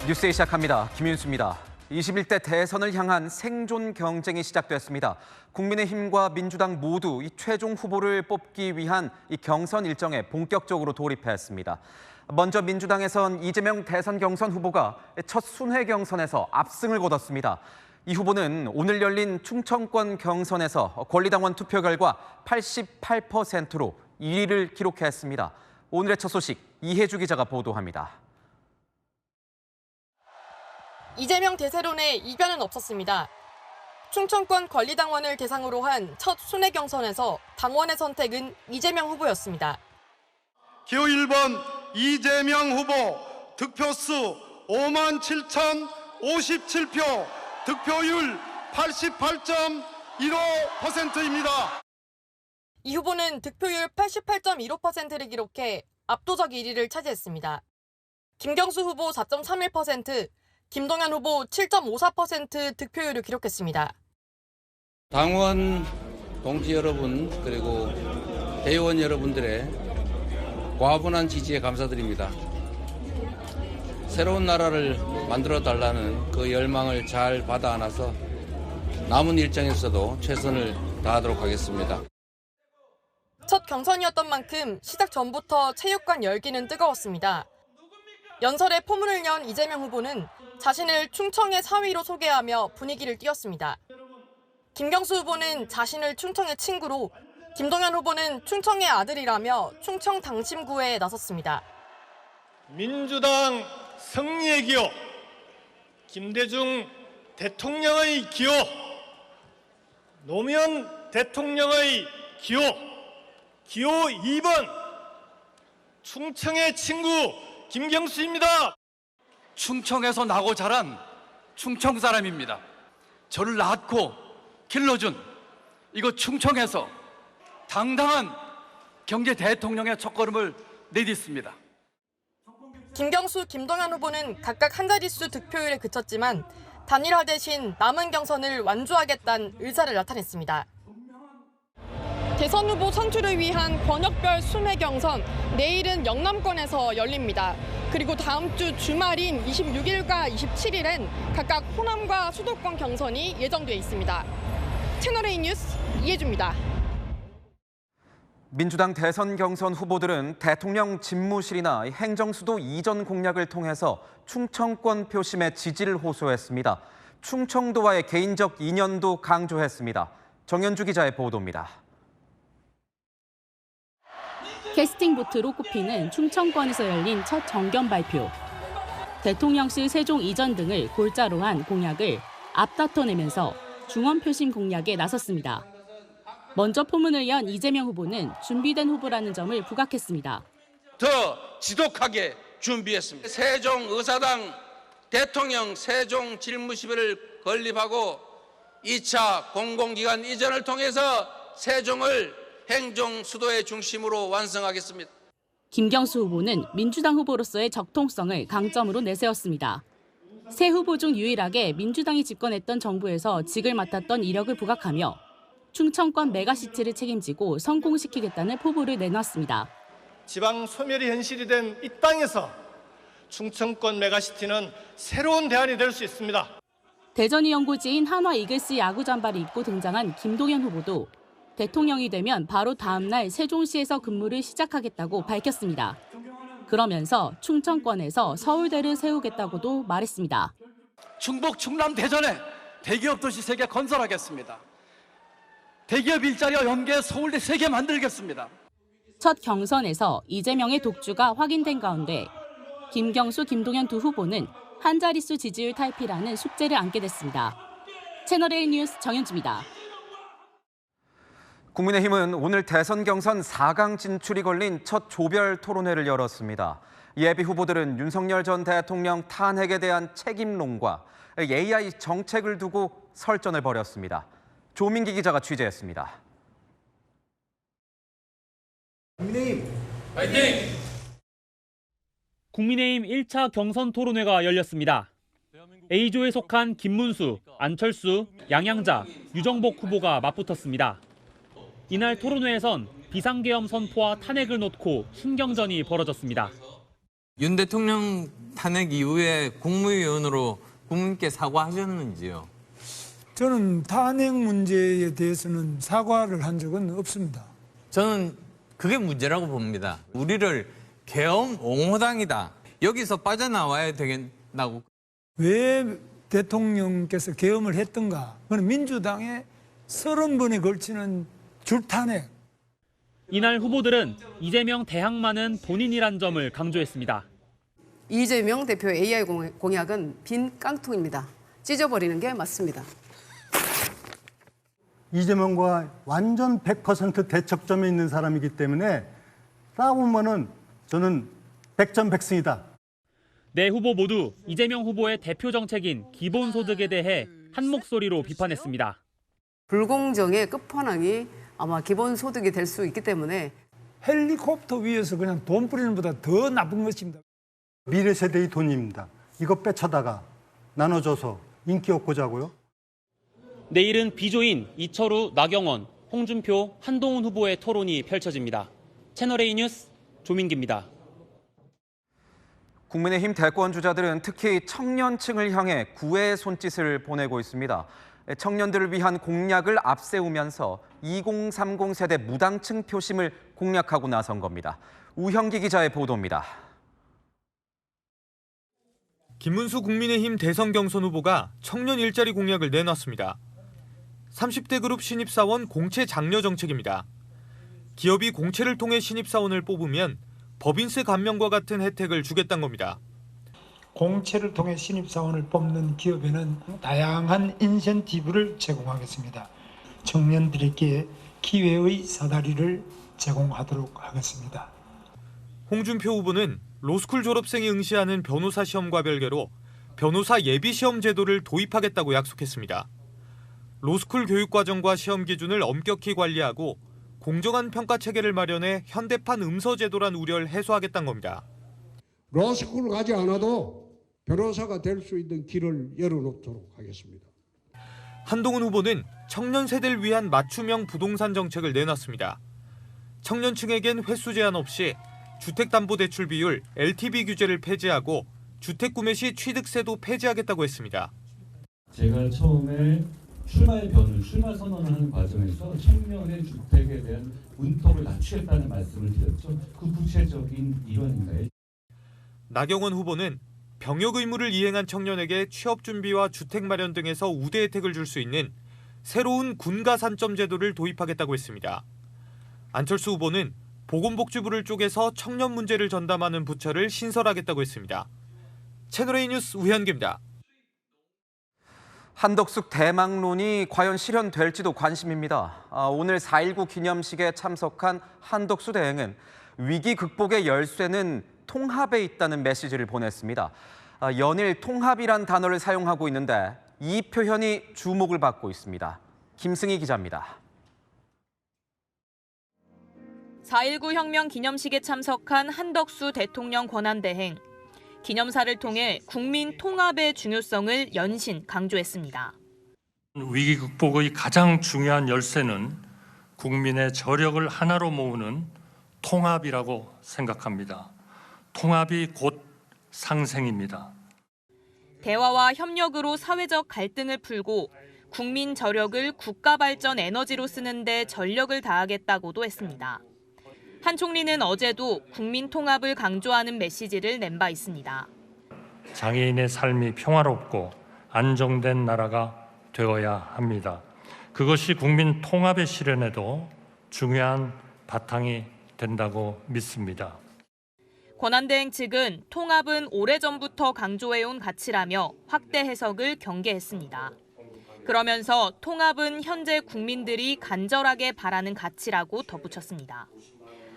뉴스에 시작합니다. 김윤수입니다. 21대 대선을 향한 생존 경쟁이 시작됐습니다. 국민의힘과 민주당 모두 이 최종 후보를 뽑기 위한 이 경선 일정에 본격적으로 돌입했습니다. 먼저 민주당에선 이재명 대선 경선 후보가 첫 순회 경선에서 압승을 거뒀습니다. 이 후보는 오늘 열린 충청권 경선에서 권리당원 투표 결과 88%로 1위를 기록했습니다. 오늘의 첫 소식 이혜주 기자가 보도합니다. 이재명 대세론에 이변은 없었습니다. 충청권 권리당원을 대상으로 한 첫 순회 경선에서 당원의 선택은 이재명 후보였습니다. 기호 1번 이재명 후보 득표수 57,057표, 득표율 88.15%입니다. 이 후보는 득표율 88.15%를 기록해 압도적 1위를 차지했습니다. 김경수 후보 4.31%, 김동연 후보 7.54% 득표율을 기록했습니다. 당원 동지 여러분 그리고 대의원 여러분들의 과분한 지지에 감사드립니다. 새로운 나라를 만들어달라는 그 열망을 잘 받아 안아서 남은 일정에서도 최선을 다하도록 하겠습니다. 첫 경선이었던 만큼 시작 전부터 체육관 열기는 뜨거웠습니다. 연설에 포문을 연 이재명 후보는 자신을 충청의 사위로 소개하며 분위기를 띄웠습니다. 김경수 후보는 자신을 충청의 친구로, 김동연 후보는 충청의 아들이라며 충청 당심구에 나섰습니다. 민주당 승리의 기호, 김대중 대통령의 기호, 노무현 대통령의 기호 2번 충청의 친구 김경수입니다. 충청에서 나고 자란 충청 사람입니다. 저를 낳고 길러준 이곳 충청에서 당당한 경제 대통령의 첫걸음을 내딛습니다. 김경수, 김동연 후보는 각각 한 자릿수 득표율에 그쳤지만 단일화 대신 남은 경선을 완주하겠다는 의사를 나타냈습니다. 대선 후보 선출을 위한 권역별 순회 경선, 내일은 영남권에서 열립니다. 그리고 다음 주 주말인 26일과 27일엔 각각 호남과 수도권 경선이 예정돼 있습니다. 채널A 뉴스 이혜주입니다. 민주당 대선 경선 후보들은 대통령 집무실이나 행정수도 이전 공약을 통해서 충청권 표심에 지지를 호소했습니다. 충청도와의 개인적 인연도 강조했습니다. 정현주 기자의 보도입니다. 캐스팅 보트로 꼽히는 충청권에서 열린 첫 정견 발표. 대통령실 세종 이전 등을 골자로 한 공약을 앞다퉈내면서 중원 표심 공략에 나섰습니다. 먼저 포문을 연 이재명 후보는 준비된 후보라는 점을 부각했습니다. 더 지독하게 준비했습니다. 세종의사당 대통령 세종 집무실을 건립하고 2차 공공기관 이전을 통해서 세종을 행정 수도의 중심으로 완성하겠습니다. 김경수 후보는 민주당 후보로서의 적통성을 강점으로 내세웠습니다. 세 후보 중 유일하게 민주당이 집권했던 정부에서 직을 맡았던 이력을 부각하며 충청권 메가시티를 책임지고 성공시키겠다는 포부를 내놨습니다. 지방 소멸이 현실이 된 이 땅에서 충청권 메가시티는 새로운 대안이 될 수 있습니다. 대전이 연고지인 한화 이글스 야구 잠바를 입고 등장한 김동연 후보도 대통령이 되면 바로 다음 날 세종시에서 근무를 시작하겠다고 밝혔습니다. 그러면서 충청권에서 서울대를 세우겠다고도 말했습니다. 충북 충남 대전에 대기업 도시 3개 건설하겠습니다. 대기업 일자리와 연계 서울대 3개 만들겠습니다. 첫 경선에서 이재명의 독주가 확인된 가운데 김경수, 김동연 두 후보는 한 자릿수 지지율 탈피라는 숙제를 안게 됐습니다. 채널A 뉴스 정현주입니다. 국민의힘은 오늘 대선 경선 4강 진출이 걸린 첫 조별 토론회를 열었습니다. 예비 후보들은 윤석열 전 대통령 탄핵에 대한 책임론과 AI 정책을 두고 설전을 벌였습니다. 조민기 기자가 취재했습니다. 국민의힘 파이팅! 국민의힘 1차 경선 토론회가 열렸습니다. A조에 속한 김문수, 안철수, 양양자, 유정복 후보가 맞붙었습니다. 이날 토론회에선 비상계엄 선포와 탄핵을 놓고 신경전이 벌어졌습니다. 윤 대통령 탄핵 이후에 국무위원으로 국민께 사과하셨는지요? 저는 탄핵 문제에 대해서는 사과를 한 적은 없습니다. 저는 그게 문제라고 봅니다. 우리를 계엄 옹호당이다. 여기서 빠져나와야 되겠다고. 왜 대통령께서 계엄을 했던가? 그건 민주당의 30번에 걸치는 줄탄핵. 이날 후보들은 이재명 대항마는 본인이란 점을 강조했습니다. 이재명 대표 AI 공약은 빈 깡통입니다. 찢어버리는 게 맞습니다. 이재명과 완전 100% 대척점에 있는 사람이기 때문에 싸우면은 저는 100점 100승이다. 네 후보 모두 이재명 후보의 대표 정책인 기본소득에 대해 한 목소리로 비판했습니다. 불공정의 끝판왕이 아마 기본소득이 될 수 있기 때문에 헬리콥터 위에서 그냥 돈 뿌리는 것보다 더 나쁜 것입니다. 미래 세대의 돈입니다. 이거 빼쳐다가 나눠줘서 인기 얻고자 하고요. 내일은 비조인 이철우, 나경원, 홍준표, 한동훈 후보의 토론이 펼쳐집니다. 채널A 뉴스 조민기입니다. 국민의힘 대권 주자들은 특히 청년층을 향해 구애의 손짓을 보내고 있습니다. 청년들을 위한 공약을 앞세우면서 2030 세대 무당층 표심을 공략하고 나선 겁니다. 우형기 기자의 보도입니다. 김문수 국민의힘 대선 경선 후보가 청년 일자리 공약을 내놨습니다. 30대 그룹 신입사원 공채 장려 정책입니다. 기업이 공채를 통해 신입사원을 뽑으면 법인세 감면과 같은 혜택을 주겠다는 겁니다. 공채를 통해 신입사원을 뽑는 기업에는 다양한 인센티브를 제공하겠습니다. 청년들에게 기회의 사다리를 제공하도록 하겠습니다. 홍준표 후보는 로스쿨 졸업생이 응시하는 변호사 시험과 별개로 변호사 예비시험 제도를 도입하겠다고 약속했습니다. 로스쿨 교육과정과 시험 기준을 엄격히 관리하고 공정한 평가 체계를 마련해 현대판 음서 제도란 우려를 해소하겠다는 겁니다. 로스쿨 가지 않아도 변호사가 될 수 있는 길을 열어놓도록 하겠습니다. 한동훈 후보는 청년 세대를 위한 맞춤형 부동산 정책을 내놨습니다. 청년층에겐 횟수 제한 없이 주택담보대출 비율 LTV 규제를 폐지하고 주택 구매 시 취득세도 폐지하겠다고 했습니다. 제가 처음에 출마 선언을 하는 과정에서 청년의 주택에 대한 문턱을 낮추겠다는 말씀을 드렸죠. 그 구체적인 일환인가요? 나경원 후보는 병역 의무를 이행한 청년에게 취업 준비와 주택 마련 등에서 우대 혜택을 줄 수 있는 새로운 군가 산점 제도를 도입하겠다고 했습니다. 안철수 후보는 보건복지부를 쪼개서 청년 문제를 전담하는 부처를 신설하겠다고 했습니다. 채널A 뉴스 우현기입니다. 한덕수 대망론이 과연 실현될지도 관심입니다. 오늘 4.19 기념식에 참석한 한덕수 대행은 위기 극복의 열쇠는 통합에 있다는 메시지를 보냈습니다. 연일 통합이란 단어를 사용하고 있는데 이 표현이 주목을 받고 있습니다. 김승희 기자입니다. 4.19 혁명 기념식에 참석한 한덕수 대통령 권한대행. 기념사를 통해 국민 통합의 중요성을 연신 강조했습니다. 위기 극복의 가장 중요한 열쇠는 국민의 저력을 하나로 모으는 통합이라고 생각합니다. 통합이 곧 상생입니다. 대화와 협력으로 사회적 갈등을 풀고 국민 저력을 국가 발전 에너지로 쓰는 데 전력을 다하겠다고도 했습니다. 한 총리는 어제도 국민 통합을 강조하는 메시지를 낸 바 있습니다. 장애인의 삶이 평화롭고 안정된 나라가 되어야 합니다. 그것이 국민 통합의 실현에도 중요한 바탕이 된다고 믿습니다. 권한대행 측은 통합은 오래전부터 강조해온 가치라며 확대 해석을 경계했습니다. 그러면서 통합은 현재 국민들이 간절하게 바라는 가치라고 덧붙였습니다.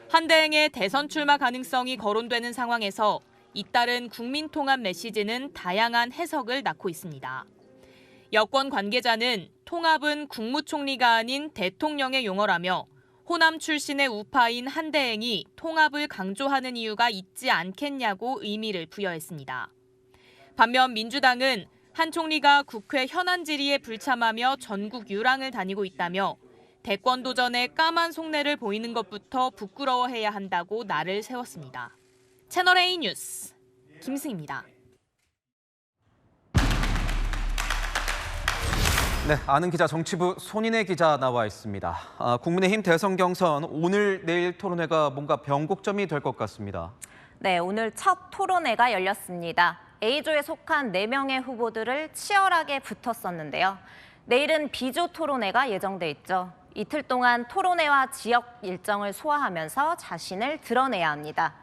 한 대행의 대선 출마 가능성이 거론되는 상황에서 잇따른 국민 통합 메시지는 다양한 해석을 낳고 있습니다. 여권 관계자는 통합은 국무총리가 아닌 대통령의 용어라며 호남 출신의 우파인 한 대행이 통합을 강조하는 이유가 있지 않겠냐고 의미를 부여했습니다. 반면 민주당은 한 총리가 국회 현안 질의에 불참하며 전국 유랑을 다니고 있다며 대권 도전에 까만 속내를 보이는 것부터 부끄러워해야 한다고 날을 세웠습니다. 채널A 뉴스 김승입니다. 네, 아는 기자 정치부 손인혜 기자 나와 있습니다. 국민의힘 대선 경선 오늘 내일 토론회가 뭔가 변곡점이 될 것 같습니다. 네, 오늘 첫 토론회가 열렸습니다. A조에 속한 4명의 후보들을 치열하게 붙었었는데요. 내일은 B조 토론회가 예정돼 있죠. 이틀 동안 토론회와 지역 일정을 소화하면서 자신을 드러내야 합니다.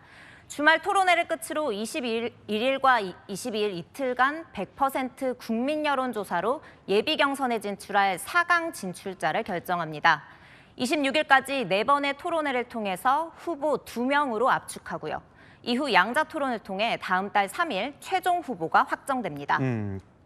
주말 토론회를 끝으로 21일과 22일 이틀간 100% 국민 여론조사로 예비 경선에 진출할 4강 진출자를 결정합니다. 26일까지 4번의 토론회를 통해서 후보 2명으로 압축하고요. 이후 양자 토론을 통해 다음 달 3일 최종 후보가 확정됩니다.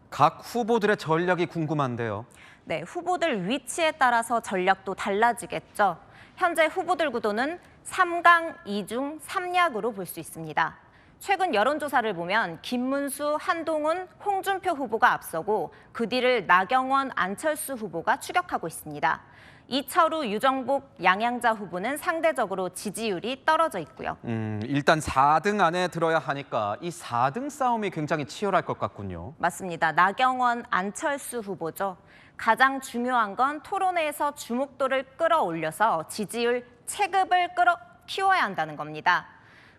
각 후보들의 전략이 궁금한데요. 네, 후보들 위치에 따라서 전략도 달라지겠죠. 현재 후보들 구도는 3강 2중 3약으로 볼 수 있습니다. 최근 여론조사를 보면 김문수, 한동훈, 홍준표 후보가 앞서고 그 뒤를 나경원, 안철수 후보가 추격하고 있습니다. 이철우, 유정복, 양양자 후보는 상대적으로 지지율이 떨어져 있고요. 일단 4등 안에 들어야 하니까 이 4등 싸움이 굉장히 치열할 것 같군요. 맞습니다. 나경원, 안철수 후보죠. 가장 중요한 건 토론회에서 주목도를 끌어올려서 지지율 체급을 키워야 한다는 겁니다.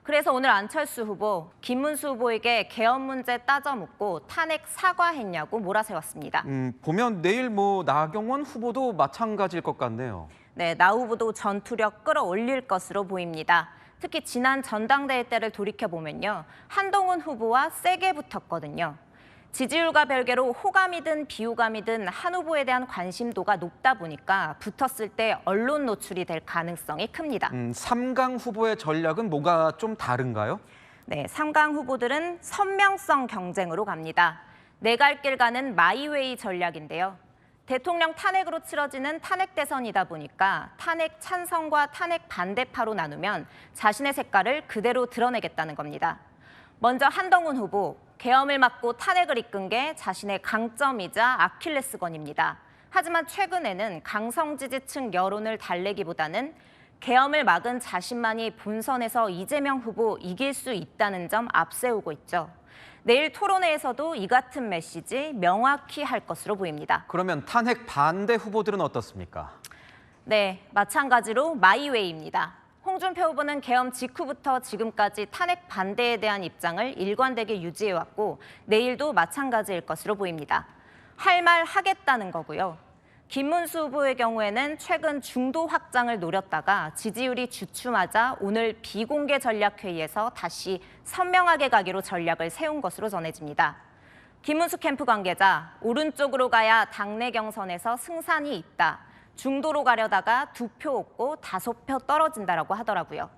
그래서 오늘 안철수 후보, 김문수 후보에게 계엄 문제 따져 묻고 탄핵 사과했냐고 몰아세웠습니다. 보면 내일 나경원 후보도 마찬가지일 것 같네요. 네, 나 후보도 전투력 끌어올릴 것으로 보입니다. 특히 지난 전당대회 때를 돌이켜보면요. 한동훈 후보와 세게 붙었거든요. 지지율과 별개로 호감이든 비호감이든 한 후보에 대한 관심도가 높다 보니까 붙었을 때 언론 노출이 될 가능성이 큽니다. 3강 후보의 전략은 뭐가 좀 다른가요? 네, 3강 후보들은 선명성 경쟁으로 갑니다. 내 갈 길 가는 마이웨이 전략인데요. 대통령 탄핵으로 치러지는 탄핵 대선이다 보니까 탄핵 찬성과 탄핵 반대파로 나누면 자신의 색깔을 그대로 드러내겠다는 겁니다. 먼저 한동훈 후보, 계엄을 막고 탄핵을 이끈 게 자신의 강점이자 아킬레스건입니다. 하지만 최근에는 강성 지지층 여론을 달래기보다는 계엄을 막은 자신만이 본선에서 이재명 후보 이길 수 있다는 점 앞세우고 있죠. 내일 토론회에서도 이 같은 메시지 명확히 할 것으로 보입니다. 그러면 탄핵 반대 후보들은 어떻습니까? 네, 마찬가지로 마이웨이입니다. 홍준표 후보는 계엄 직후부터 지금까지 탄핵 반대에 대한 입장을 일관되게 유지해왔고 내일도 마찬가지일 것으로 보입니다. 할 말 하겠다는 거고요. 김문수 후보의 경우에는 최근 중도 확장을 노렸다가 지지율이 주춤하자 오늘 비공개 전략회의에서 다시 선명하게 가기로 전략을 세운 것으로 전해집니다. 김문수 캠프 관계자, 오른쪽으로 가야 당내 경선에서 승산이 있다. 중도로 가려다가 2표 얻고 5표 떨어진다라고 하더라고요.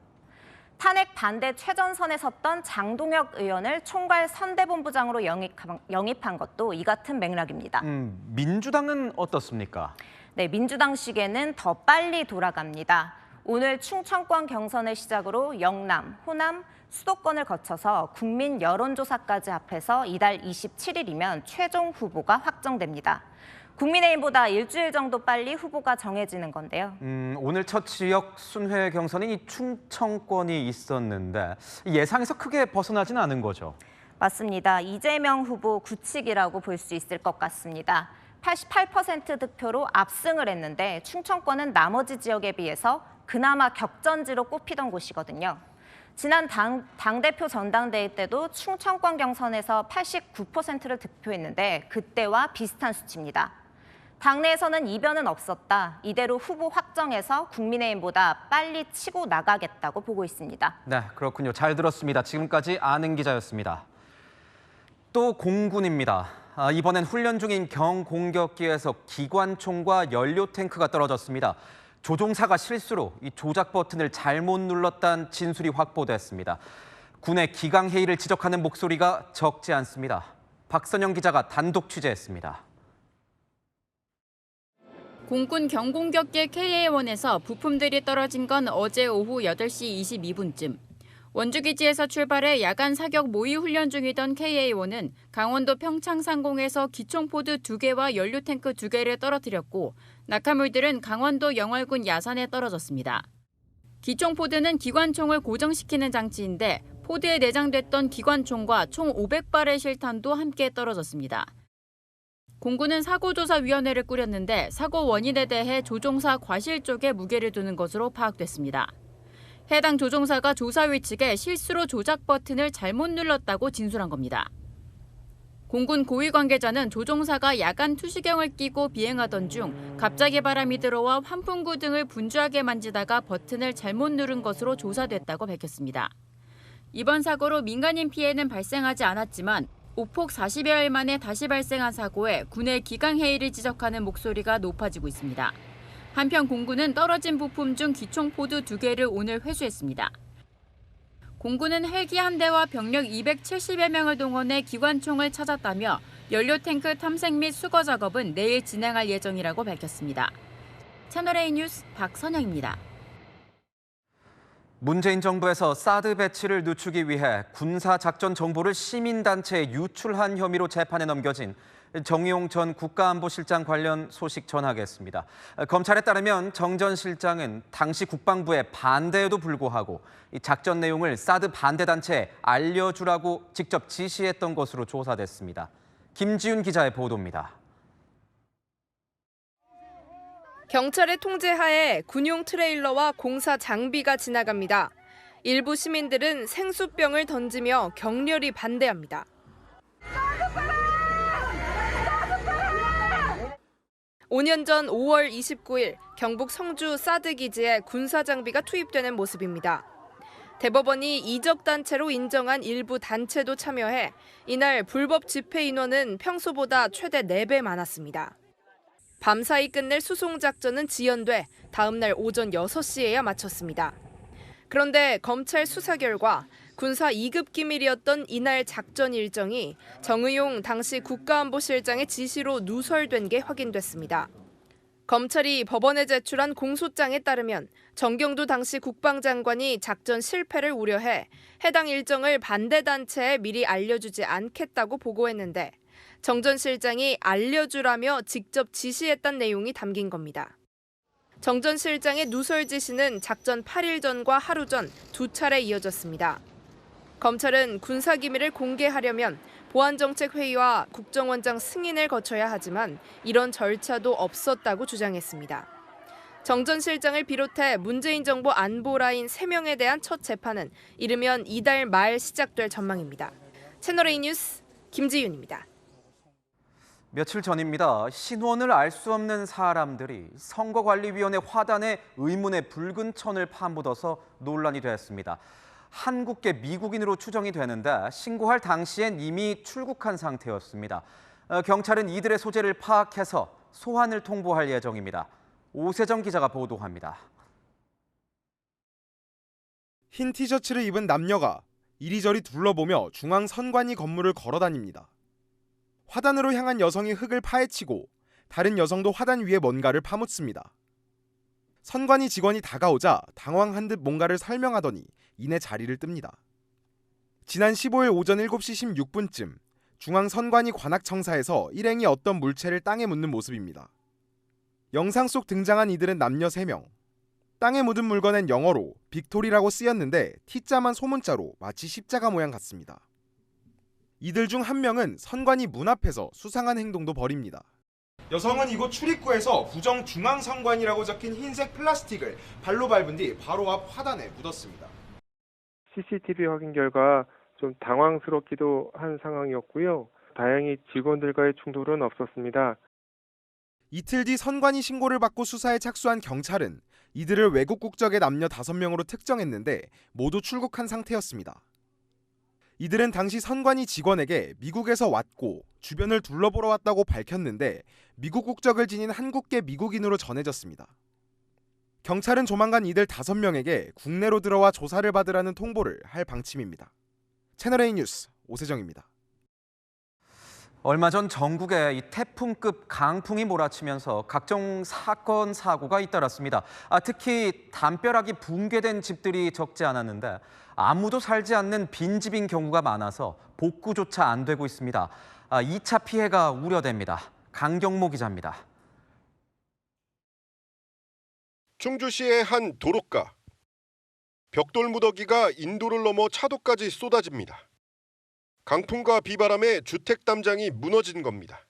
탄핵 반대 최전선에 섰던 장동혁 의원을 총괄 선대본부장으로 영입한 것도 이 같은 맥락입니다. 민주당은 어떻습니까? 네, 민주당식에는 더 빨리 돌아갑니다. 오늘 충청권 경선을 시작으로 영남, 호남, 수도권을 거쳐서 국민 여론조사까지 합해서 이달 27일이면 최종 후보가 확정됩니다. 국민의힘보다 일주일 정도 빨리 후보가 정해지는 건데요. 오늘 첫 지역 순회 경선인 이 충청권이 있었는데 예상에서 크게 벗어나지는 않은 거죠? 맞습니다. 이재명 후보 굳히기라고 볼 수 있을 것 같습니다. 88% 득표로 압승을 했는데 충청권은 나머지 지역에 비해서 그나마 격전지로 꼽히던 곳이거든요. 지난 당대표 전당대회 때도 충청권 경선에서 89%를 득표했는데 그때와 비슷한 수치입니다. 당내에서는 이변은 없었다. 이대로 후보 확정해서 국민의힘보다 빨리 치고 나가겠다고 보고 있습니다. 네, 그렇군요. 잘 들었습니다. 지금까지 아는 기자였습니다. 또 공군입니다. 이번엔 훈련 중인 경공격기에서 기관총과 연료 탱크가 떨어졌습니다. 조종사가 실수로 이 조작 버튼을 잘못 눌렀다는 진술이 확보됐습니다. 군의 기강회의를 지적하는 목소리가 적지 않습니다. 박선영 기자가 단독 취재했습니다. 공군 경공격기 KA-1에서 부품들이 떨어진 건 어제 오후 8시 22분쯤. 원주기지에서 출발해 야간 사격 모의 훈련 중이던 KA-1은 강원도 평창상공에서 기총포드 2개와 연료탱크 2개를 떨어뜨렸고 낙하물들은 강원도 영월군 야산에 떨어졌습니다. 기총포드는 기관총을 고정시키는 장치인데 포드에 내장됐던 기관총과 총 500발의 실탄도 함께 떨어졌습니다. 공군은 사고조사위원회를 꾸렸는데 사고 원인에 대해 조종사 과실 쪽에 무게를 두는 것으로 파악됐습니다. 해당 조종사가 조사위 측에 실수로 조작 버튼을 잘못 눌렀다고 진술한 겁니다. 공군 고위 관계자는 조종사가 야간 투시경을 끼고 비행하던 중 갑자기 바람이 들어와 환풍구 등을 분주하게 만지다가 버튼을 잘못 누른 것으로 조사됐다고 밝혔습니다. 이번 사고로 민간인 피해는 발생하지 않았지만 오폭 40여일 만에 다시 발생한 사고에 군의 기강해이를 지적하는 목소리가 높아지고 있습니다. 한편 공군은 떨어진 부품 중 기총포드 2개를 오늘 회수했습니다. 공군은 헬기 1대와 병력 270여 명을 동원해 기관총을 찾았다며 연료 탱크 탐색 및 수거 작업은 내일 진행할 예정이라고 밝혔습니다. 채널A 뉴스 박선영입니다. 문재인 정부에서 사드 배치를 늦추기 위해 군사작전 정보를 시민단체에 유출한 혐의로 재판에 넘겨진 정의용 전 국가안보실장 관련 소식 전하겠습니다. 검찰에 따르면 정 전 실장은 당시 국방부의 반대에도 불구하고 이 작전 내용을 사드 반대단체에 알려주라고 직접 지시했던 것으로 조사됐습니다. 김지윤 기자의 보도입니다. 경찰의 통제하에 군용 트레일러와 공사 장비가 지나갑니다. 일부 시민들은 생수병을 던지며 격렬히 반대합니다. 5년 전 5월 29일 경북 성주 사드 기지에 군사 장비가 투입되는 모습입니다. 대법원이 이적단체로 인정한 일부 단체도 참여해 이날 불법 집회 인원은 평소보다 최대 4배 많았습니다. 밤사이 끝낼 수송작전은 지연돼 다음 날 오전 6시에야 마쳤습니다. 그런데 검찰 수사 결과 군사 2급 기밀이었던 이날 작전 일정이 정의용 당시 국가안보실장의 지시로 누설된 게 확인됐습니다. 검찰이 법원에 제출한 공소장에 따르면 정경두 당시 국방장관이 작전 실패를 우려해 해당 일정을 반대단체에 미리 알려주지 않겠다고 보고했는데 정 전 실장이 알려주라며 직접 지시했던 내용이 담긴 겁니다. 정 전 실장의 누설 지시는 작전 8일 전과 하루 전 2차례 이어졌습니다. 검찰은 군사기밀을 공개하려면 보안정책회의와 국정원장 승인을 거쳐야 하지만 이런 절차도 없었다고 주장했습니다. 정 전 실장을 비롯해 문재인 정부 안보라인 3명에 대한 첫 재판은 이르면 이달 말 시작될 전망입니다. 채널A 뉴스 김지윤입니다. 며칠 전입니다. 신원을 알 수 없는 사람들이 선거관리위원회 화단에 의문의 붉은 천을 파묻어서 논란이 됐습니다. 한국계 미국인으로 추정이 되는데 신고할 당시엔 이미 출국한 상태였습니다. 경찰은 이들의 소재를 파악해서 소환을 통보할 예정입니다. 오세정 기자가 보도합니다. 흰 티셔츠를 입은 남녀가 이리저리 둘러보며 중앙선관위 건물을 걸어다닙니다. 화단으로 향한 여성이 흙을 파헤치고 다른 여성도 화단 위에 뭔가를 파묻습니다. 선관위 직원이 다가오자 당황한 듯 뭔가를 설명하더니 이내 자리를 뜹니다. 지난 15일 오전 7시 16분쯤 중앙선관위 관악청사에서 일행이 어떤 물체를 땅에 묻는 모습입니다. 영상 속 등장한 이들은 남녀 3명. 땅에 묻은 물건엔 영어로 빅토리라고 쓰였는데 T자만 소문자로 마치 십자가 모양 같습니다. 이들 중 한 명은 선관위 문 앞에서 수상한 행동도 벌입니다. 여성은 이곳 출입구에서 부정 중앙선관위라고 적힌 흰색 플라스틱을 발로 밟은 뒤 바로 앞 화단에 묻었습니다. CCTV 확인 결과 좀 당황스럽기도 한 상황이었고요. 다행히 직원들과의 충돌은 없었습니다. 이틀 뒤 선관위 신고를 받고 수사에 착수한 경찰은 이들을 외국 국적의 남녀 5명으로 특정했는데 모두 출국한 상태였습니다. 이들은 당시 선관위 직원에게 미국에서 왔고 주변을 둘러보러 왔다고 밝혔는데 미국 국적을 지닌 한국계 미국인으로 전해졌습니다. 경찰은 조만간 이들 5명에게 국내로 들어와 조사를 받으라는 통보를 할 방침입니다. 채널A 뉴스 오세정입니다. 얼마 전 전국에 이 태풍급 강풍이 몰아치면서 각종 사건, 사고가 잇따랐습니다. 특히 담벼락이 붕괴된 집들이 적지 않았는데 아무도 살지 않는 빈집인 경우가 많아서 복구조차 안 되고 있습니다. 2차 피해가 우려됩니다. 강경모 기자입니다. 충주시의 한 도로가. 벽돌 무더기가 인도를 넘어 차도까지 쏟아집니다. 강풍과 비바람에 주택 담장이 무너진 겁니다.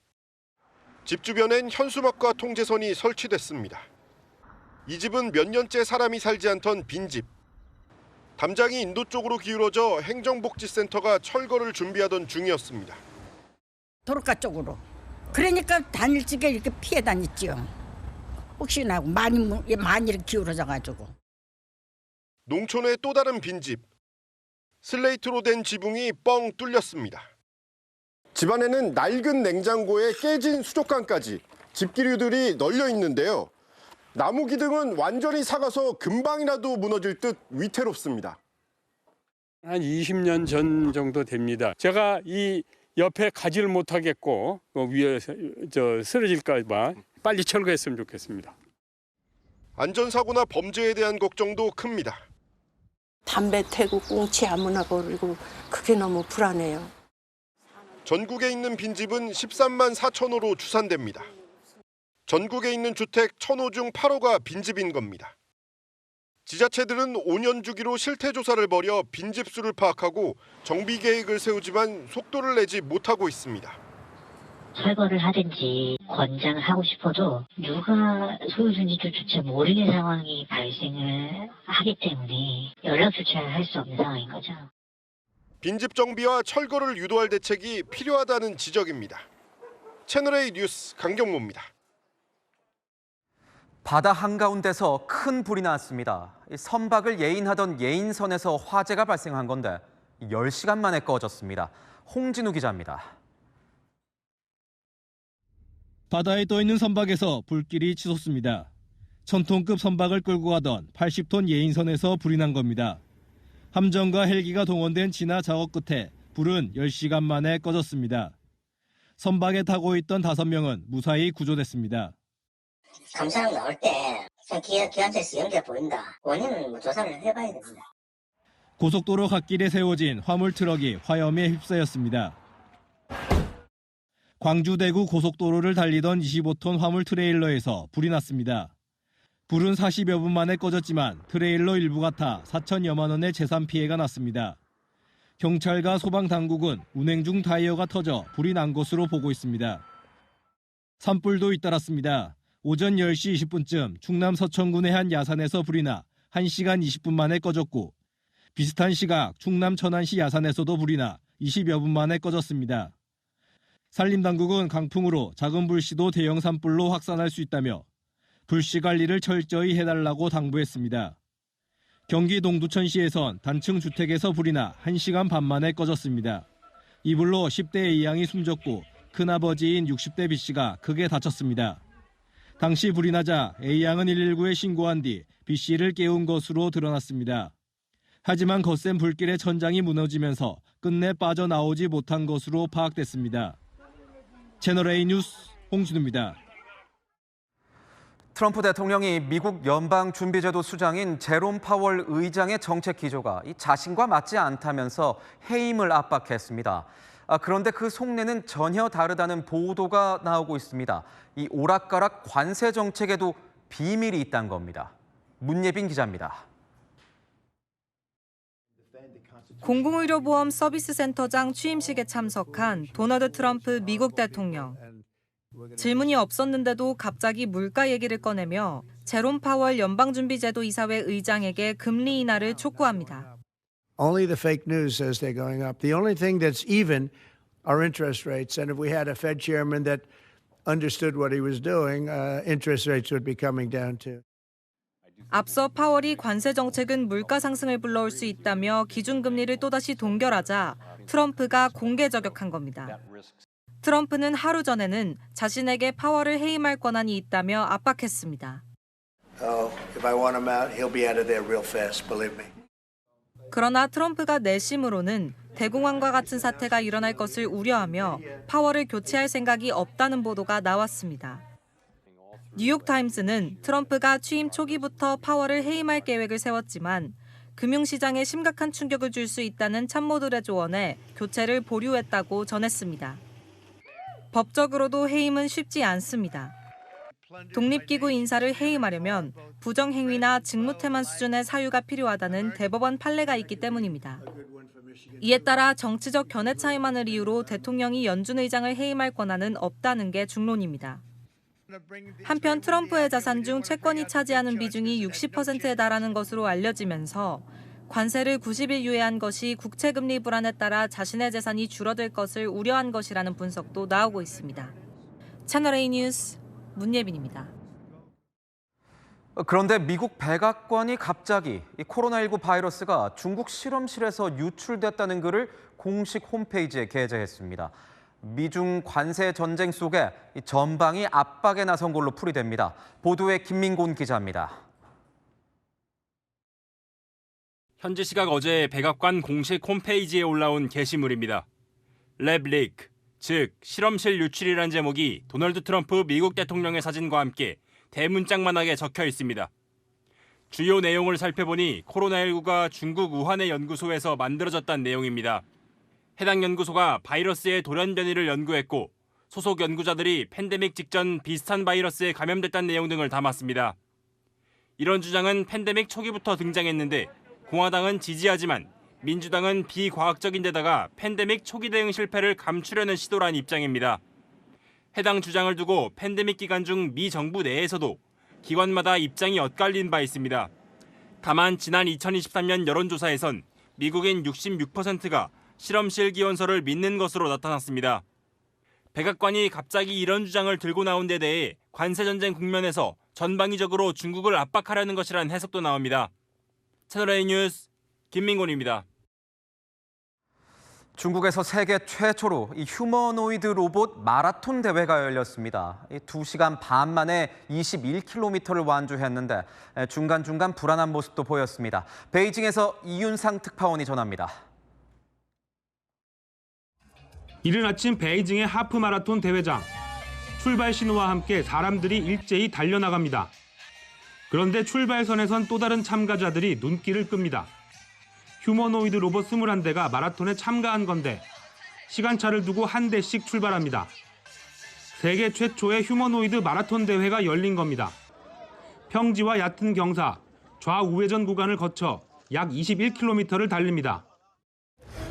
집 주변엔 현수막과 통제선이 설치됐습니다. 이 집은 몇 년째 사람이 살지 않던 빈집. 담장이 인도 쪽으로 기울어져 행정복지센터가 철거를 준비하던 중이었습니다. 도로가 쪽으로. 그러니까 단일찌개 이렇게 피해 다녔죠. 혹시나 많이 이렇게 기울어져가지고. 농촌의 또 다른 빈집. 슬레이트로 된 지붕이 뻥 뚫렸습니다. 집안에는 낡은 냉장고에 깨진 수족관까지 집기류들이 널려 있는데요. 나무 기둥은 완전히 삭아서 금방이라도 무너질 듯 위태롭습니다. 한 20년 전 정도 됩니다. 제가 이 옆에 가지를 못하겠고 위에 쓰러질까 봐 빨리 철거했으면 좋겠습니다. 안전사고나 범죄에 대한 걱정도 큽니다. 담배 태고 꽁치 아무나 버리고 그게 너무 불안해요. 전국에 있는 빈집은 13만 4천호로 추산됩니다. 전국에 있는 주택 1,000호 중 8호가 빈집인 겁니다. 지자체들은 5년 주기로 실태조사를 벌여 빈집 수를 파악하고 정비 계획을 세우지만 속도를 내지 못하고 있습니다. 철거를 하든지 권장을 하고 싶어도 누가 소유주인조차 모르는 상황이 발생을 하기 때문에 연락조차 할 수 없는 상황인 거죠. 빈집 정비와 철거를 유도할 대책이 필요하다는 지적입니다. 채널A 뉴스 강경모입니다. 바다 한가운데서 큰 불이 났습니다. 선박을 예인하던 예인선에서 화재가 발생한 건데 10시간 만에 꺼졌습니다. 홍진우 기자입니다. 바다에 떠있는 선박에서 불길이 치솟습니다. 1000톤급 선박을 끌고 가던 80톤 예인선에서 불이 난 겁니다. 함정과 헬기가 동원된 진화 작업 끝에 불은 10시간 만에 꺼졌습니다. 선박에 타고 있던 5명은 무사히 구조됐습니다. 감사함 나올 때 기관차에서 연기가 보인다. 원인은 조사를 해봐야 됩니다. 고속도로 갓길에 세워진 화물 트럭이 화염에 휩싸였습니다. 광주 대구 고속도로를 달리던 25톤 화물 트레일러에서 불이 났습니다. 불은 40여 분 만에 꺼졌지만 트레일러 일부가 타 4천여만 원의 재산 피해가 났습니다. 경찰과 소방당국은 운행 중 타이어가 터져 불이 난 것으로 보고 있습니다. 산불도 잇따랐습니다. 오전 10시 20분쯤 충남 서천군의 한 야산에서 불이 나 1시간 20분 만에 꺼졌고 비슷한 시각 충남 천안시 야산에서도 불이 나 20여 분 만에 꺼졌습니다. 산림당국은 강풍으로 작은 불씨도 대형 산불로 확산할 수 있다며 불씨 관리를 철저히 해달라고 당부했습니다. 경기 동두천시에선 단층 주택에서 불이 나 1시간 반 만에 꺼졌습니다. 이 불로 10대 A양이 숨졌고 큰아버지인 60대 B씨가 크게 다쳤습니다. 당시 불이 나자 A양은 119에 신고한 뒤 B씨를 깨운 것으로 드러났습니다. 하지만 거센 불길에 천장이 무너지면서 끝내 빠져나오지 못한 것으로 파악됐습니다. 채널A 뉴스 홍진우입니다. 트럼프 대통령이 미국 연방준비제도 수장인 제롬 파월 의장의 정책 기조가 자신과 맞지 않다면서 해임을 압박했습니다. 그런데 그 속내는 전혀 다르다는 보도가 나오고 있습니다. 이 오락가락 관세 정책에도 비밀이 있다는 겁니다. 문예빈 기자입니다. 공공의료보험 서비스 센터장 취임식에 참석한 도널드 트럼프 미국 대통령. 질문이 없었는데도 갑자기 물가 얘기를 꺼내며 제롬 파월 연방준비제도 이사회 의장에게 금리 인하를 촉구합니다. Only the fake news says they're going up. The only thing that's even are interest rates. And if we had a Fed chairman that understood what he was doing, interest rates would be coming down too. 앞서 파월이 관세 정책은 물가 상승을 불러올 수 있다며 기준금리를 또다시 동결하자 트럼프가 공개 저격한 겁니다. 트럼프는 하루 전에는 자신에게 파월을 해임할 권한이 있다며 압박했습니다. If I want him out, he'll be out of there real fast, believe me. 그러나 트럼프가 내심으로는 대공황과 같은 사태가 일어날 것을 우려하며 파월을 교체할 생각이 없다는 보도가 나왔습니다. 뉴욕타임스는 트럼프가 취임 초기부터 파월을 해임할 계획을 세웠지만 금융시장에 심각한 충격을 줄 수 있다는 참모들의 조언에 교체를 보류했다고 전했습니다. 법적으로도 해임은 쉽지 않습니다. 독립기구 인사를 해임하려면 부정행위나 직무태만 수준의 사유가 필요하다는 대법원 판례가 있기 때문입니다. 이에 따라 정치적 견해 차이만을 이유로 대통령이 연준 의장을 해임할 권한은 없다는 게 중론입니다. 한편 트럼프의 자산 중 채권이 차지하는 비중이 60%에 달하는 것으로 알려지면서 관세를 90일 유예한 것이 국채금리 불안에 따라 자신의 재산이 줄어들 것을 우려한 것이라는 분석도 나오고 있습니다. 채널A 뉴스 문예빈입니다. 그런데 미국 백악관이 갑자기 이 코로나19 바이러스가 중국 실험실에서 유출됐다는 글을 공식 홈페이지에 게재했습니다. 미중 관세 전쟁 속에 전방이 압박에 나선 걸로 풀이됩니다. 보도에 김민곤 기자입니다. 현지 시각 어제 백악관 공식 홈페이지에 올라온 게시물입니다. 랩 리크, 즉 실험실 유출이란 제목이 도널드 트럼프 미국 대통령의 사진과 함께 대문짝만하게 적혀 있습니다. 주요 내용을 살펴보니 코로나19가 중국 우한의 연구소에서 만들어졌다는 내용입니다. 해당 연구소가 바이러스의 돌연 변이를 연구했고 소속 연구자들이 팬데믹 직전 비슷한 바이러스에 감염됐다는 내용 등을 담았습니다. 이런 주장은 팬데믹 초기부터 등장했는데 공화당은 지지하지만 민주당은 비과학적인 데다가 팬데믹 초기 대응 실패를 감추려는 시도란 입장입니다. 해당 주장을 두고 팬데믹 기간 중 미 정부 내에서도 기관마다 입장이 엇갈린 바 있습니다. 다만 지난 2023년 여론조사에선 미국인 66%가 실험실 기원서를 믿는 것으로 나타났습니다. 백악관이 갑자기 이런 주장을 들고 나온 데 대해 관세전쟁 국면에서 전방위적으로 중국을 압박하려는 것이라는 해석도 나옵니다. 채널A 뉴스 김민곤입니다. 중국에서 세계 최초로 이 휴머노이드 로봇 마라톤 대회가 열렸습니다. 2시간 반 만에 21km를 완주했는데 중간중간 불안한 모습도 보였습니다. 베이징에서 이윤상 특파원이 전합니다. 이른 아침 베이징의 하프 마라톤 대회장. 출발 신호와 함께 사람들이 일제히 달려나갑니다. 그런데 출발선에선 또 다른 참가자들이 눈길을 끕니다. 휴머노이드 로봇 21대가 마라톤에 참가한 건데 시간차를 두고 한 대씩 출발합니다. 세계 최초의 휴머노이드 마라톤 대회가 열린 겁니다. 평지와 얕은 경사, 좌우회전 구간을 거쳐 약 21km를 달립니다.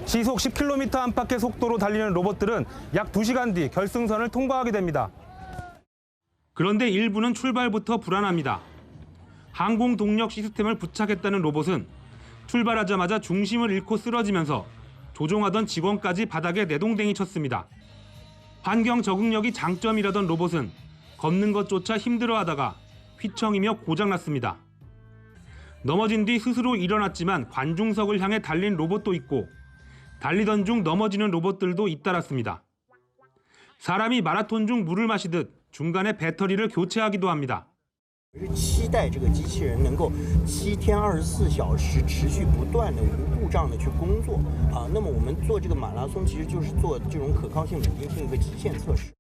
시속 10km 안팎의 속도로 달리는 로봇들은 약 2시간 뒤 결승선을 통과하게 됩니다. 그런데 일부는 출발부터 불안합니다. 항공 동력 시스템을 부착했다는 로봇은 출발하자마자 중심을 잃고 쓰러지면서 조종하던 직원까지 바닥에 내동댕이 쳤습니다. 환경 적응력이 장점이라던 로봇은 걷는 것조차 힘들어하다가 휘청이며 고장났습니다. 넘어진 뒤 스스로 일어났지만 관중석을 향해 달린 로봇도 있고 달리던 중 넘어지는 로봇들도 잇따랐습니다. 사람이 마라톤 중 물을 마시듯 중간에 배터리를 교체하기도 합니다. 期待这个机器人能够7天24小时持续不断的无故障的去工作那么我们做这个马拉松其实就是做这种可靠性稳定性一个极限测试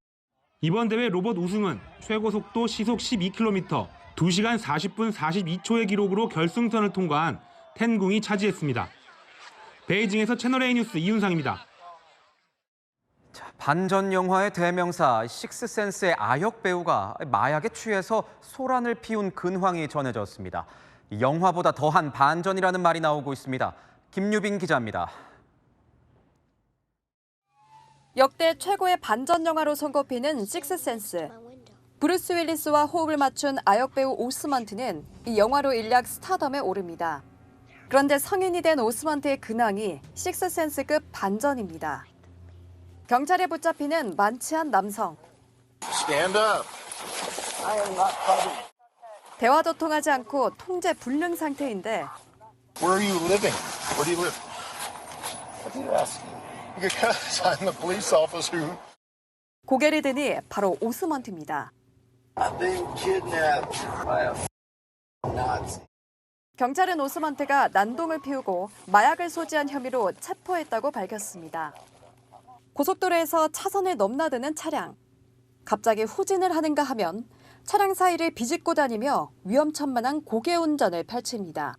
이번 대회 로봇 우승은 최고 속도 시속 12km, 2시간 40분 42초의 기록으로 결승선을 통과한 텐궁이 차지했습니다. 베이징에서 채널A 뉴스 이윤상입니다. 반전 영화의 대명사 식스센스의 아역 배우가 마약에 취해서 소란을 피운 근황이 전해졌습니다. 영화보다 더한 반전이라는 말이 나오고 있습니다. 김유빈 기자입니다. 역대 최고의 반전 영화로 손꼽히는 식스센스. 브루스 윌리스와 호흡을 맞춘 아역 배우 오스먼트는 이 영화로 일약 스타덤에 오릅니다. 그런데 성인이 된 오스먼트의 근황이 식스센스급 반전입니다. 경찰에 붙잡히는 만취한 남성. Stand up. I am not fighting. 대화도 통하지 않고 통제 불능 상태인데. Where are you living? Where do you live? What do you ask? Because I'm the police officer. 고개를 드니 바로 오스먼트입니다. I've been kidnapped by a Nazi. 경찰은 오스먼트가 난동을 피우고 마약을 소지한 혐의로 체포했다고 밝혔습니다. 고속도로에서 차선을 넘나드는 차량. 갑자기 후진을 하는가 하면 차량 사이를 비집고 다니며 위험천만한 고개 운전을 펼칩니다.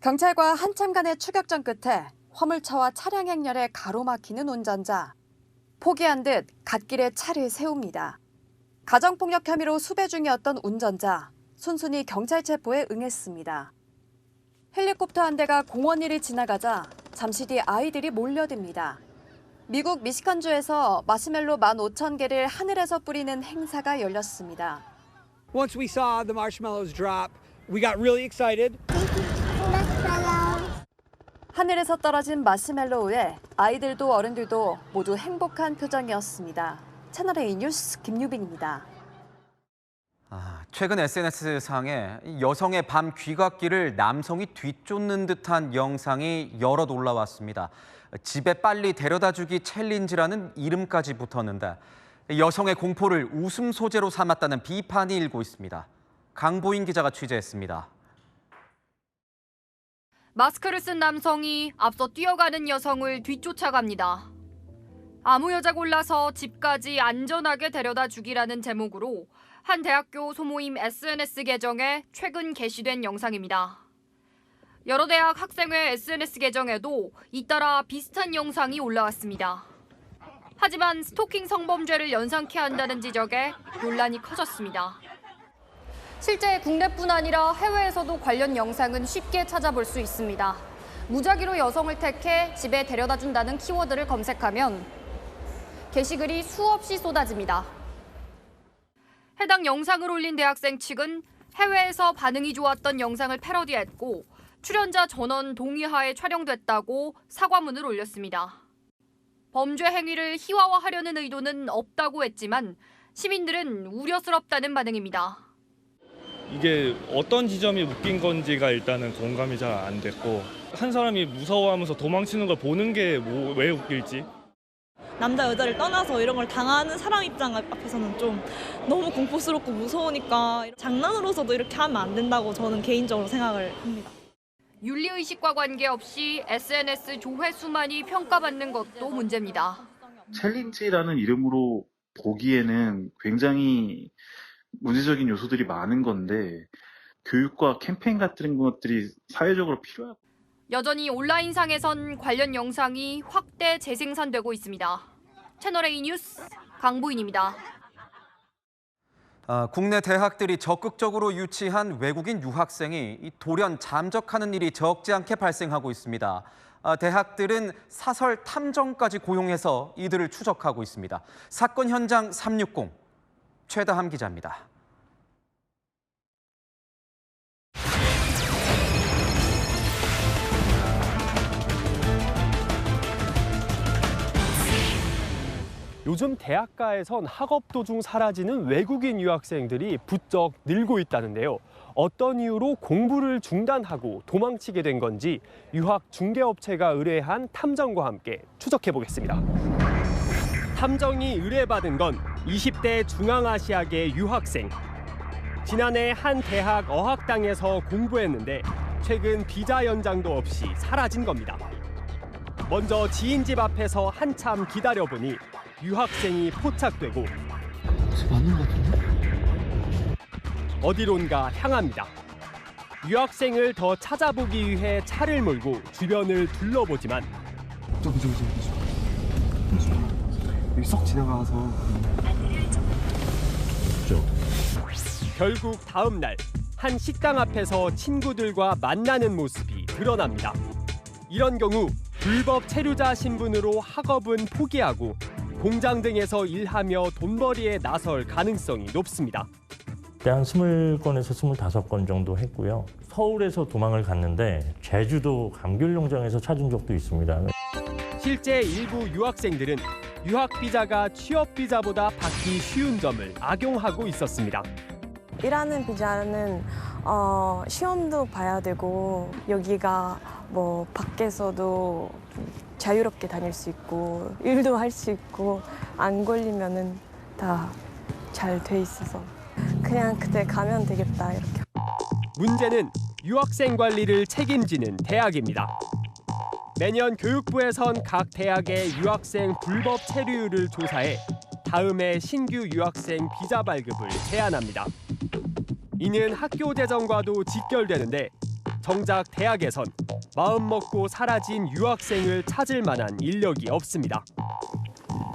경찰과 한참간의 추격전 끝에 화물차와 차량 행렬에 가로막히는 운전자. 포기한 듯 갓길에 차를 세웁니다. 가정폭력 혐의로 수배 중이었던 운전자, 순순히 경찰 체포에 응했습니다. 헬리콥터 한 대가 공원일을 지나가자 잠시 뒤 아이들이 몰려듭니다. 미국 미시간주에서 마시멜로 15,000개를 하늘에서 뿌리는 행사가 열렸습니다. Once we saw the marshmallows drop, we got really excited. 하늘에서 떨어진 마시멜로우에 아이들도 어른들도 모두 행복한 표정이었습니다. 채널A 뉴스 김유빈입니다. 최근 SNS상에 여성의 밤 귀갓길을 남성이 뒤쫓는 듯한 영상이 여럿 올라왔습니다. 집에 빨리 데려다주기 챌린지라는 이름까지 붙었는데 여성의 공포를 웃음 소재로 삼았다는 비판이 일고 있습니다. 강보인 기자가 취재했습니다. 마스크를 쓴 남성이 앞서 뛰어가는 여성을 뒤쫓아갑니다. 아무 여자 골라서 집까지 안전하게 데려다 주기라는 제목으로 한 대학교 소모임 SNS 계정에 최근 게시된 영상입니다. 여러 대학 학생회 SNS 계정에도 잇따라 비슷한 영상이 올라왔습니다. 하지만 스토킹 성범죄를 연상케 한다는 지적에 논란이 커졌습니다. 실제 국내뿐 아니라 해외에서도 관련 영상은 쉽게 찾아볼 수 있습니다. 무작위로 여성을 택해 집에 데려다 준다는 키워드를 검색하면 게시글이 수없이 쏟아집니다. 해당 영상을 올린 대학생 측은 해외에서 반응이 좋았던 영상을 패러디했고 출연자 전원 동의하에 촬영됐다고 사과문을 올렸습니다. 범죄 행위를 희화화하려는 의도는 없다고 했지만 시민들은 우려스럽다는 반응입니다. 이게 어떤 지점이 웃긴 건지가 일단은 공감이 잘 안 됐고 한 사람이 무서워하면서 도망치는 걸 보는 게 왜 웃길지. 남자 여자를 떠나서 이런 걸 당하는 사람 입장 앞에서는 좀 너무 공포스럽고 무서우니까 장난으로서도 이렇게 하면 안 된다고 저는 개인적으로 생각을 합니다. 윤리의식과 관계없이 SNS 조회수만이 평가받는 것도 문제입니다. 챌린지라는 이름으로 보기에는 굉장히 문제적인 요소들이 많은 건데 교육과 캠페인 같은 것들이 사회적으로 필요하고 여전히 온라인상에선 관련 영상이 확대 재생산되고 있습니다. 채널A 뉴스 강보인입니다. 국내 대학들이 적극적으로 유치한 외국인 유학생이 돌연 잠적하는 일이 적지 않게 발생하고 있습니다. 대학들은 사설 탐정까지 고용해서 이들을 추적하고 있습니다. 사건 현장 360, 최다함 기자입니다. 요즘 대학가에선 학업 도중 사라지는 외국인 유학생들이 부쩍 늘고 있다는데요. 어떤 이유로 공부를 중단하고 도망치게 된 건지 유학 중개업체가 의뢰한 탐정과 함께 추적해 보겠습니다. 탐정이 의뢰받은 건 20대 중앙아시아계 유학생. 지난해 한 대학 어학당에서 공부했는데 최근 비자 연장도 없이 사라진 겁니다. 먼저 지인 집 앞에서 한참 기다려보니 유학생이 포착되고 맞는 것 같은데? 어디론가 향합니다. 유학생을 더 찾아보기 위해 차를 몰고 주변을 둘러보지만 저기 여기 쏙 지나가서 결국 다음 날 한 식당 앞에서 친구들과 만나는 모습이 드러납니다. 이런 경우 불법 체류자 신분으로 학업은 포기하고 공장 등에서 일하며 돈벌이에 나설 가능성이 높습니다. 한 20건에서 25건 정도 했고요. 서울에서 도망을 갔는데 제주도 감귤농장에서 찾은 적도 있습니다. 실제 일부 유학생들은 유학 비자가 취업 비자보다 받기 쉬운 점을 악용하고 있었습니다. 일하는 비자는 시험도 봐야 되고 여기가 뭐 밖에서도 자유롭게 다닐 수 있고 일도 할 수 있고 안 걸리면은 다 잘 돼 있어서 그냥 그때 가면 되겠다 이렇게. 문제는 유학생 관리를 책임지는 대학입니다. 매년 교육부에선 각 대학의 유학생 불법 체류율을 조사해 다음해 신규 유학생 비자 발급을 제안합니다. 이는 학교 재정과도 직결되는데 정작 대학에선 마음 먹고 사라진 유학생을 찾을 만한 인력이 없습니다.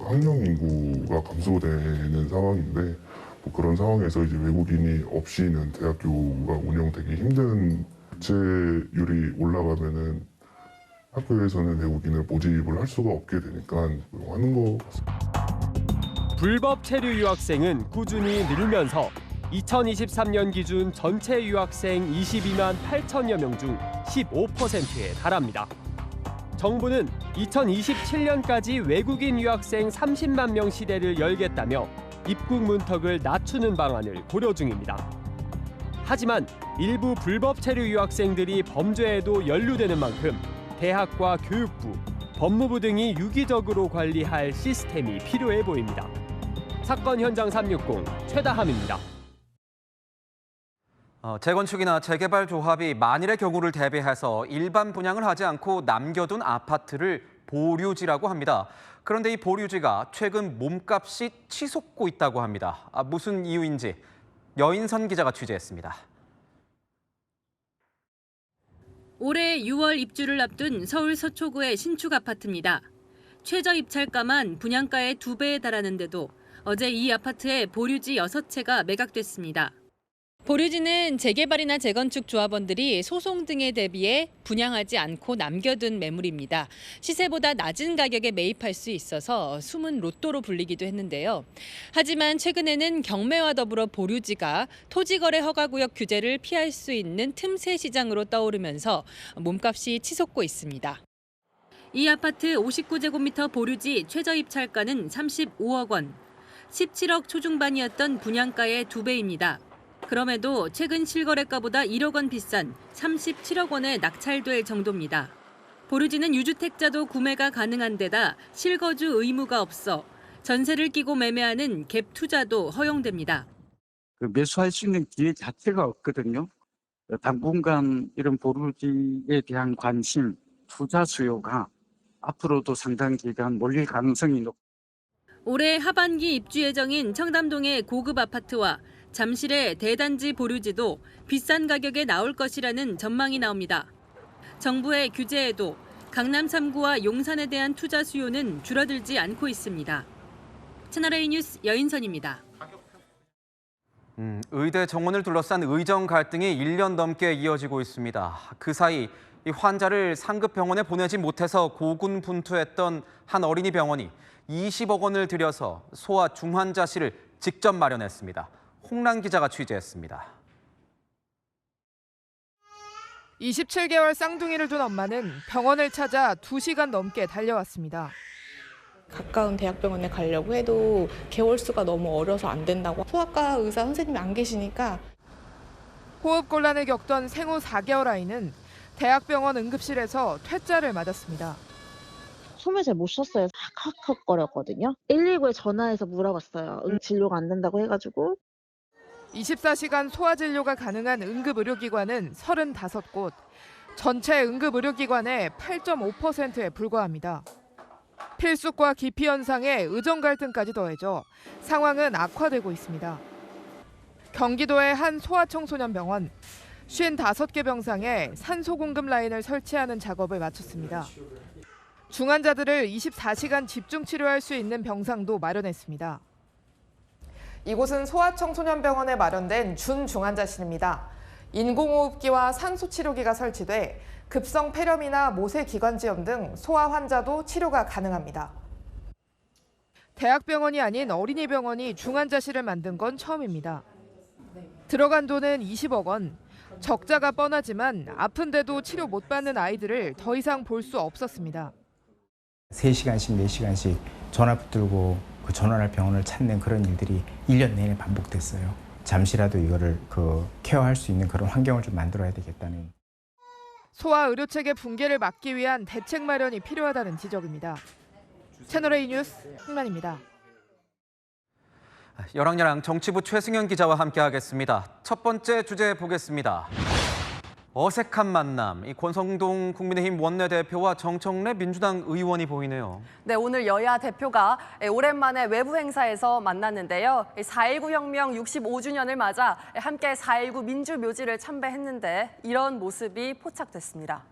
학령 인구가 감소되는 상황인데 뭐 그런 상황에서 이제 외국인이 없이는 대학교가 운영되기 힘든 부채율이 올라가면은 학교에서는 외국인을 모집을 할 수가 없게 되니까 하는 것 같습니다. 불법 체류 유학생은 꾸준히 늘면서 2023년 기준 전체 유학생 22만 8천여 명 중 15%에 달합니다. 정부는 2027년까지 외국인 유학생 30만 명 시대를 열겠다며 입국 문턱을 낮추는 방안을 고려 중입니다. 하지만 일부 불법 체류 유학생들이 범죄에도 연루되는 만큼 대학과 교육부, 법무부 등이 유기적으로 관리할 시스템이 필요해 보입니다. 사건 현장 360 최다함입니다. 재건축이나 재개발 조합이 만일의 경우를 대비해서 일반 분양을 하지 않고 남겨둔 아파트를 보류지라고 합니다. 그런데 이 보류지가 최근 몸값이 치솟고 있다고 합니다. 무슨 이유인지 여인선 기자가 취재했습니다. 올해 6월 입주를 앞둔 서울 서초구의 신축 아파트입니다. 최저 입찰가만 분양가의 2배에 달하는데도 어제 이 아파트의 보류지 6채가 매각됐습니다. 보류지는 재개발이나 재건축 조합원들이 소송 등에 대비해 분양하지 않고 남겨둔 매물입니다. 시세보다 낮은 가격에 매입할 수 있어서 숨은 로또로 불리기도 했는데요. 하지만 최근에는 경매와 더불어 보류지가 토지거래 허가구역 규제를 피할 수 있는 틈새 시장으로 떠오르면서 몸값이 치솟고 있습니다. 이 아파트 59제곱미터 보류지 최저 입찰가는 35억 원, 17억 초중반이었던 분양가의 2배입니다. 그럼에도 최근 실거래가보다 1억 원 비싼 37억 원에 낙찰될 정도입니다. 보류지는 유주택자도 구매가 가능한 데다 실거주 의무가 없어 전세를 끼고 매매하는 갭 투자도 허용됩니다. 매수할 수 있는 기회 자체가 없거든요. 당분간 이런 보류지에 대한 관심, 투자 수요가 앞으로도 상당 기간 몰릴 가능성이 높습니다. 올해 하반기 입주 예정인 청담동의 고급 아파트와 잠실의 대단지 보류지도 비싼 가격에 나올 것이라는 전망이 나옵니다. 정부의 규제에도 강남 3구와 용산에 대한 투자 수요는 줄어들지 않고 있습니다. 채널A 뉴스 여인선입니다. 의대 정원을 둘러싼 의정 갈등이 1년 넘게 이어지고 있습니다. 그 사이 이 환자를 상급 병원에 보내지 못해서 고군분투했던 한 어린이 병원이 20억 원을 들여서 소아 중환자실을 직접 마련했습니다. 홍란 기자가 취재했습니다. 27개월 쌍둥이를 둔 엄마는 병원을 찾아 2시간 넘게 달려왔습니다. 가까운 대학병원에 가려고 해도 개월수가 너무 어려서 안 된다고. 소아과 의사 선생님이 안 계시니까. 호흡곤란을 겪던 생후 4개월 아이는 대학병원 응급실에서 퇴짜를 맞았습니다. 숨을 잘 못 쉬었어요. 헉헉거렸거든요. 119에 전화해서 물어봤어요. 진료가 안 된다고 해가지고. 24시간 소아진료가 가능한 응급의료기관은 35곳, 전체 응급의료기관의 8.5%에 불과합니다. 필수과 기피 현상에 의정 갈등까지 더해져 상황은 악화되고 있습니다. 경기도의 한 소아청소년 병원, 55개 병상에 산소 공급 라인을 설치하는 작업을 마쳤습니다. 중환자들을 24시간 집중 치료할 수 있는 병상도 마련했습니다. 이곳은 소아청소년병원에 마련된 준중환자실입니다. 인공호흡기와 산소치료기가 설치돼 급성 폐렴이나 모세기관지염 등 소아 환자도 치료가 가능합니다. 대학병원이 아닌 어린이병원이 중환자실을 만든 건 처음입니다. 들어간 돈은 20억 원. 적자가 뻔하지만 아픈데도 치료 못 받는 아이들을 더 이상 볼 수 없었습니다. 3시간씩, 4시간씩 전화 붙들고 그 전화할 병원을 찾는 그런 일들이 1년 내내 반복됐어요. 잠시라도 이거를 케어할 수 있는 그런 환경을 좀 만들어야 되겠다는. 소아 의료체계 붕괴를 막기 위한 대책 마련이 필요하다는 지적입니다. 채널A 뉴스 홍란입니다. 여랑여랑 정치부 최승현 기자와 함께하겠습니다. 첫 번째 주제 보겠습니다. 어색한 만남, 이 권성동 국민의힘 원내대표와 정청래 민주당 의원이 보이네요. 네, 오늘 여야 대표가 오랜만에 외부 행사에서 만났는데요. 4.19 혁명 65주년을 맞아 함께 4.19 민주묘지를 참배했는데 이런 모습이 포착됐습니다.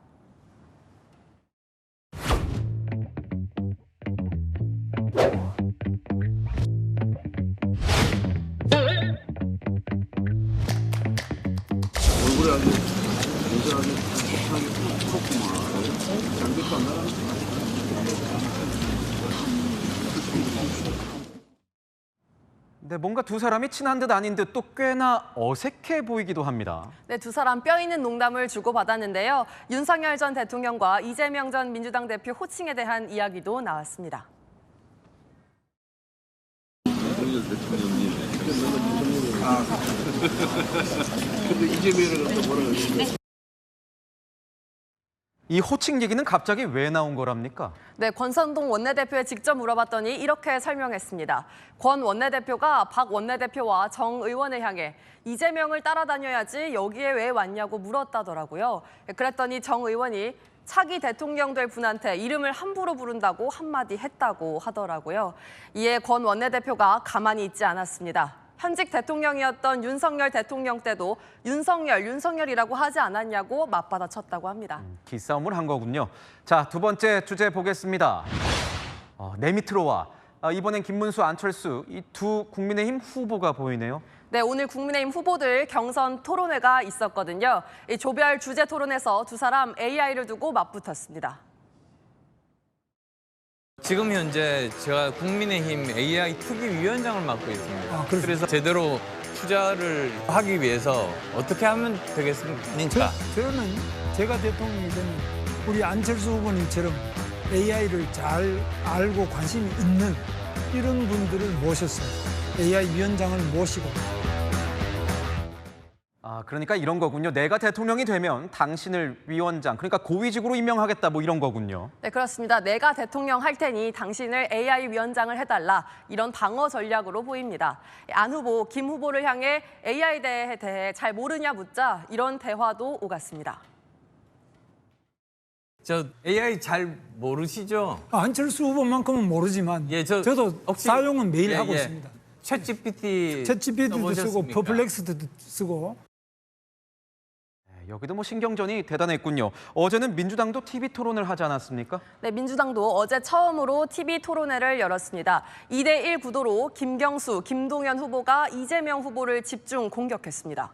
네, 뭔가 두 사람이 친한 듯 아닌 듯 또 꽤나 어색해 보이기도 합니다. 네, 두 사람 뼈 있는 농담을 주고받았는데요. 윤석열 전 대통령과 이재명 전 민주당 대표 호칭에 대한 이야기도 나왔습니다. 근데 이재명을 갖다 뭐라 그러지? 이 호칭 얘기는 갑자기 왜 나온 거랍니까? 네, 권선동 원내대표에 직접 물어봤더니 이렇게 설명했습니다. 권 원내대표가 박 원내대표와 정 의원을 향해 이재명을 따라다녀야지 여기에 왜 왔냐고 물었다더라고요. 그랬더니 정 의원이 차기 대통령 될 분한테 이름을 함부로 부른다고 한마디 했다고 하더라고요. 이에 권 원내대표가 가만히 있지 않았습니다. 현직 대통령이었던 윤석열 대통령 때도 윤석열이라고 하지 않았냐고 맞받아쳤다고 합니다. 기싸움을 한 거군요. 자, 두 번째 주제 보겠습니다. 내 밑으로 와. 이번엔 김문수, 안철수 이 두 국민의힘 후보가 보이네요. 네, 오늘 국민의힘 후보들 경선 토론회가 있었거든요. 이 조별 주제 토론에서 두 사람 AI를 두고 맞붙었습니다. 지금 현재 제가 국민의힘 AI 특위위원장을 맡고 있습니다. 그래서 제대로 투자를 하기 위해서 어떻게 하면 되겠습니까? 저는 제가 대통령이 되면 우리 안철수 후보님처럼 AI를 잘 알고 관심이 있는 이런 분들을 모셨어요. AI 위원장을 모시고. 그러니까 이런 거군요. 내가 대통령이 되면 당신을 위원장, 그러니까 고위직으로 임명하겠다 뭐 이런 거군요. 네, 그렇습니다. 내가 대통령 할 테니 당신을 AI 위원장을 해달라. 이런 방어 전략으로 보입니다. 안 후보, 김 후보를 향해 AI에 대해 잘 모르냐 묻자 이런 대화도 오갔습니다. 저 AI 잘 모르시죠? 안철수 후보만큼은 모르지만 저도 사용은 매일 하고 있습니다. 챗GPT도 쓰고 퍼플렉스도 쓰고. 여기도 뭐 신경전이 대단했군요. 어제는 민주당도 TV 토론을 하지 않았습니까? 네, 민주당도 어제 처음으로 TV 토론회를 열었습니다. 2대1 구도로 김경수, 김동연 후보가 이재명 후보를 집중 공격했습니다.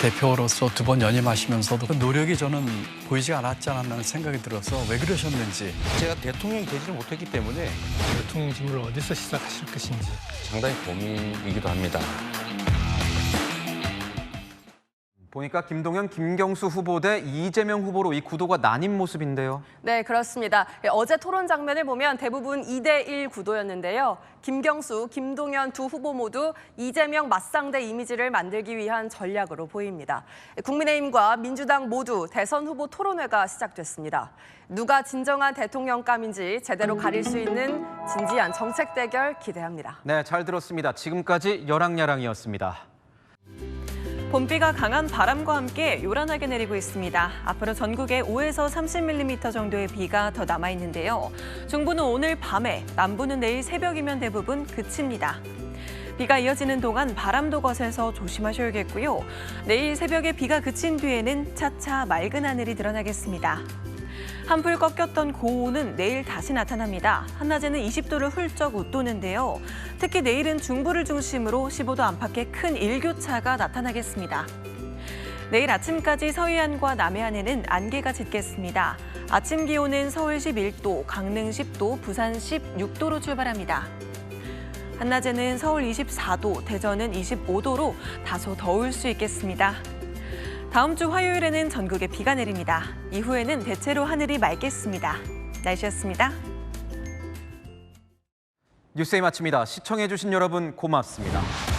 대표로서 두 번 연임하시면서도 그 노력이 저는 보이지 않았지 않았나는 생각이 들어서 왜 그러셨는지. 제가 대통령이 되지를 못했기 때문에 대통령직을 어디서 시작하실 것인지 상당히 고민이기도 합니다. 보니까 김동연, 김경수 후보 대 이재명 후보로 이 구도가 나뉜 모습인데요. 네, 그렇습니다. 어제 토론 장면을 보면 대부분 2대1 구도였는데요. 김경수, 김동연 두 후보 모두 이재명 맞상대 이미지를 만들기 위한 전략으로 보입니다. 국민의힘과 민주당 모두 대선 후보 토론회가 시작됐습니다. 누가 진정한 대통령감인지 제대로 가릴 수 있는 진지한 정책 대결 기대합니다. 네, 잘 들었습니다. 지금까지 여랑야랑이었습니다. 봄비가 강한 바람과 함께 요란하게 내리고 있습니다. 앞으로 전국에 5에서 30mm 정도의 비가 더 남아있는데요. 중부는 오늘 밤에, 남부는 내일 새벽이면 대부분 그칩니다. 비가 이어지는 동안 바람도 거세서 조심하셔야겠고요. 내일 새벽에 비가 그친 뒤에는 차차 맑은 하늘이 드러나겠습니다. 한풀 꺾였던 고온은 내일 다시 나타납니다. 한낮에는 20도를 훌쩍 웃도는데요. 특히 내일은 중부를 중심으로 15도 안팎의 큰 일교차가 나타나겠습니다. 내일 아침까지 서해안과 남해안에는 안개가 짙겠습니다. 아침 기온은 서울 11도, 강릉 10도, 부산 16도로 출발합니다. 한낮에는 서울 24도, 대전은 25도로 다소 더울 수 있겠습니다. 다음 주 화요일에는 전국에 비가 내립니다. 이후에는 대체로 하늘이 맑겠습니다. 날씨였습니다. 뉴스에 마칩니다. 시청해주신 여러분 고맙습니다.